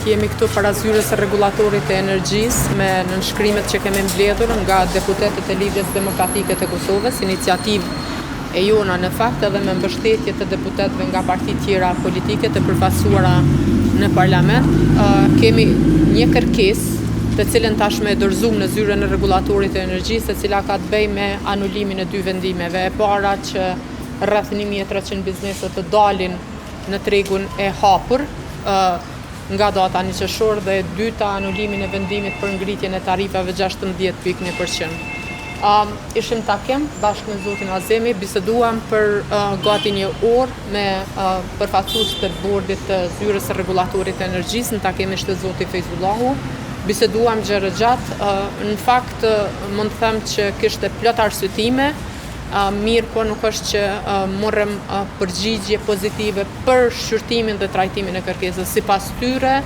jemi këtu para zyrës së rregullatorit të energjisë me nënshkrimet që kemi mbledhur nga deputetët e Lidhjes Demokratike të Kosovës, iniciativë e jona në fakt edhe me mbështetje të deputetëve nga parti tjera politike të përfaqësuara në parlament. Kemi një kërkesë të cilën tashmë e dorëzuam në zyrën e rregullatorit të energjisë, e cila ka të bëjë me anulimin e dy vendimeve. E para që rreth 1300 biznese të dalin në tregun e hapur nga data 1 qershor, dhe e dyta anulimin e vendimit për ngritjen e tarifave 16.1%. Ishim takim bashkë me zotin Azemi, biseduam për gati një orë me përfaqësues të bordit të zyrës së rregullatorit të energjisë. Në takim ishte zoti Fejzullahu. Biseduam gjërë gjatë. Në fakt mund të them që kishte plot arsyetime. Mirë, po nuk është që morëm përgjigje pozitive për shqyrtimin dhe trajtimin e kërkesës. Sipas tyre,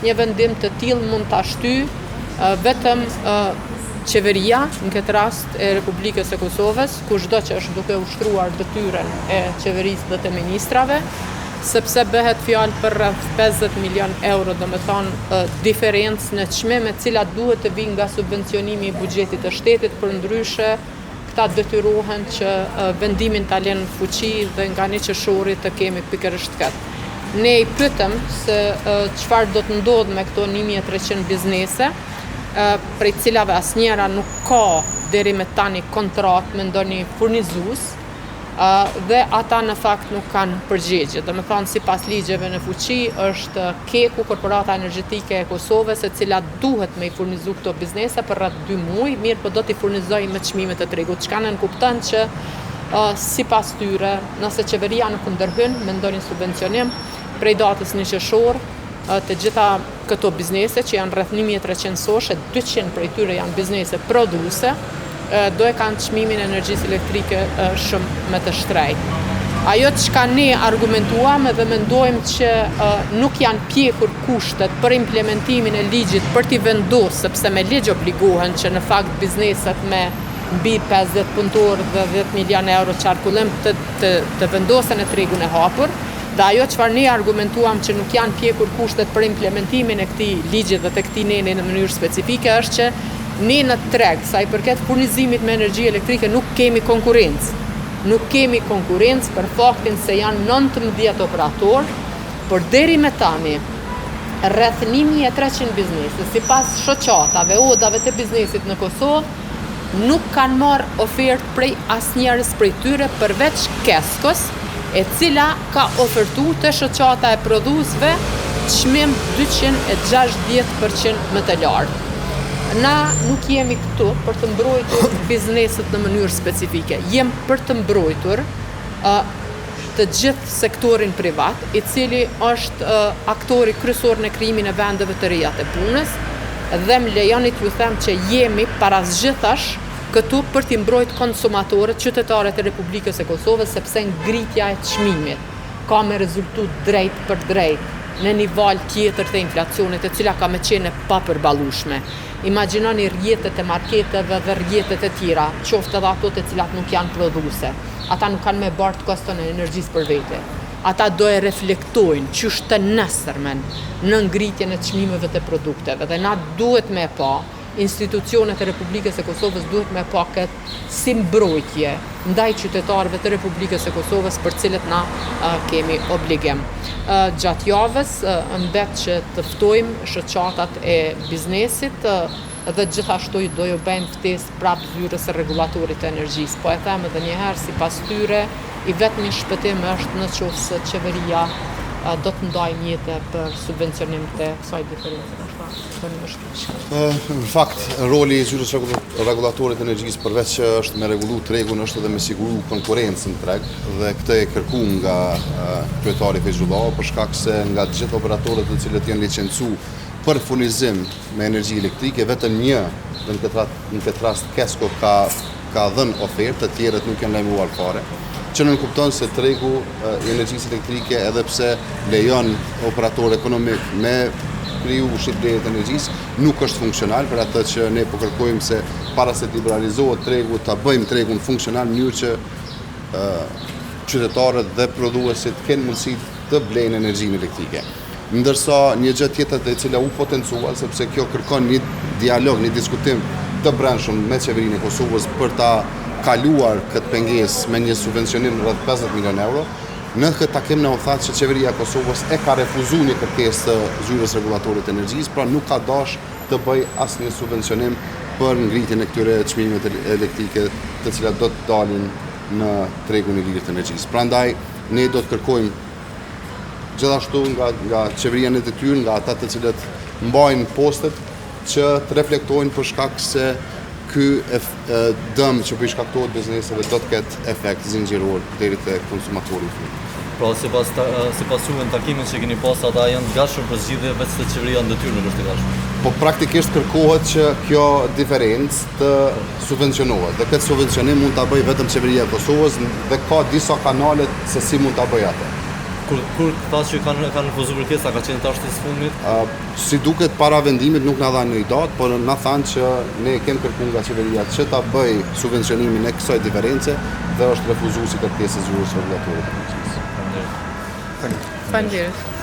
një vendim të tillë mund ta shtyjë vetëm qeveria, në këtë rast e Republikës së Kosovës, kushdo që është duke ushtruar detyrën e qeverisë dhe të ministrave, sepse bëhet fjalë për rreth 50 milion euro, domethënë diferencë në çmim e cilat duhet të vijnë nga subvencionimi i buxhetit të shtetit. Përndryshe këta detyrohen që vendimin ta lënë në fuqi dhe nga 1 qershori të kemi pikërisht këtë. Ne i pyetëm se çfarë do të ndodhë me këto 1300 biznese, prej cilave asnjëra nuk ka deri me tani kontratë me ndonjë furnizues, dhe ata në fakt nuk kanë përgjigje. Domethënë, sipas ligjeve në fuqi është KEKU, Korporata Energjetike e Kosovës, e cila duhet me i furnizu këto biznese për rreth 2 muaj, mirë po do t'i furnizojë me çmimet e tregut. Çka ne kupton që sipas tyre, nëse qeveria nuk ndërhyn me ndonjë subvencionim, prej datës 1 qershor, të gjitha këto biznese që janë rreth 1300 soshe, 200 prej tyre janë biznese prodhuese, do e kanë çmimin e energjisë elektrike shumë më të shtrenjtë. Ajo çka ne argumentuam dhe mendojmë që nuk janë pjekur kushtet për implementimin e ligjit për t'i vendosur, sepse me ligj obligohen që në fakt bizneset me mbi 50 punëtorë dhe 10 milion euro qarkullim të vendosen në tregun e hapur. Dhe ajo çfarë ne argumentuam që nuk janë pjekur kushtet për implementimin e këtij ligji dhe të këtij neni në mënyrë specifike është që ne në treg, sa i përket furnizimit me energji elektrike, nuk kemi konkurrencë. Nuk kemi konkurrencë për faktin se janë 19 operatorë, por deri me tani rreth 1300 biznese, sipas shoqatave, odave të biznesit në Kosovë, nuk kanë marrë ofertë prej asnjëris prej tyre përveç Keskos, e cila ka ofertuar te shoqata e prodhuesve çmim 260% më të lartë. Na nuk jemi këtu për të mbrojtur bizneset në mënyrë specifike. Jem për të mbrojtur të gjithë sektorin privat, i cili është aktori kryesor në krijimin e vendeve të reja të punës, dhe më lejoni t'ju them që jemi parazgjithash këtu për t'i mbrojtur konsumatorët, qytetarët e Republikës së Kosovës, sepse ngritja e çmimit ka me rezultu drejt për drejt në nivel tjetër të inflacionit, e cila ka me qenë pa përballueshme. Imagjinoni rrjetet e marketeve dhe rrjetet e tjera, qoftë edhe ato të cilat nuk janë prodhuese. Ata nuk kanë me bart koston e energjisë për vete. Ata do e reflektojnë qysh të nesërmen në ngritjen e çmimeve të produkteve, dhe na duhet me pa, institucionet e Republikës së Kosovës duhet me pa këtë si mbrojtje ndaj qytetarëve të Republikës së Kosovës, për cilët na kemi obligim. Gjatë javës mbet që të ftojmë shoqatat e biznesit dhe gjithashtu do ju bëjmë ftesë prapë zyrës së rregullatorit të energjisë. Po e them edhe një herë, sipas tyre, i vetmi shpëtim është në qoftë se qeveria do të ndajë mjete për subvencionim të kësaj diferencë. Në fakt, roli i zyrës rregullatorit të energjisë, përveç që është me rregullu tregun, është edhe me siguru konkurrencën në treg, dhe këtë e kërkuar nga kryetari Fejzullahu, për shkak se nga të gjithë operatorët të cilët janë licencuar për furnizim me energji elektrike, vetëm një, dhe në këtë rast Kesko ka dhënë ofertë, të tjerët nuk janë lajmëruar fare, që në kupton se tregu i energjisë elektrike, edhe pse lejon operator ekonomik me kriju shitblerjet e energjisë, nuk është funksional, për atë që ne po kërkojmë se para se të liberalizohet tregu, ta bëjmë tregun funksional në mënyrë që qytetarët dhe prodhuesit kenë mundësi të blejnë energjinë elektrike. ndërsa një gjë tjetër e cila u potencuar, sepse kjo kërkon një dialog, një diskutim të brendshëm me qeverinë e Kosovës për ta kaluar këtë pengesë me një subvencionim rreth 50 milion euro. Në këtë takim na u tha që qeveria e Kosovës e ka refuzuar një kërkesë të zyrës rregullatorit të energjisë, pra nuk ka dash të bëj asnjë subvencionim për ngritjen e këtyre çmimeve elektrike, të cilat do të dalin në tregun e lirë të energjisë. Prandaj ne do të kërkojmë gjithashtu nga qeveria në detyrë, nga ata të cilët mbajnë postet, që të reflektojnë për shkak se ky dëm që po i shkaktohet bizneseve do të ketë efekt zinxhiror deri te konsumatori i fundit. Pra, sipas juve në takimin që keni pas, ata janë të gatshëm për zgjidhje, vetë se qeveria në detyrë nuk është e gatshme. Po praktikisht kërkohet që kjo diferencë të subvencionohet. Dhe këtë subvencionim mund ta bëjë vetëm qeveria e Kosovës dhe ka disa kanale se si mund ta bëjë atë. Kur pas që kanë refuzuar kërkesa, ka qenë tash të fundit? Si duket para vendimit nuk na dhanë një datë, por na thanë që ne kemi kërkuar nga qeveria që ta bëj subvencionimin e kësaj diference dhe është refuzuar si kërkesë e zyrës rregullatorit të energjisë. Faleminderit.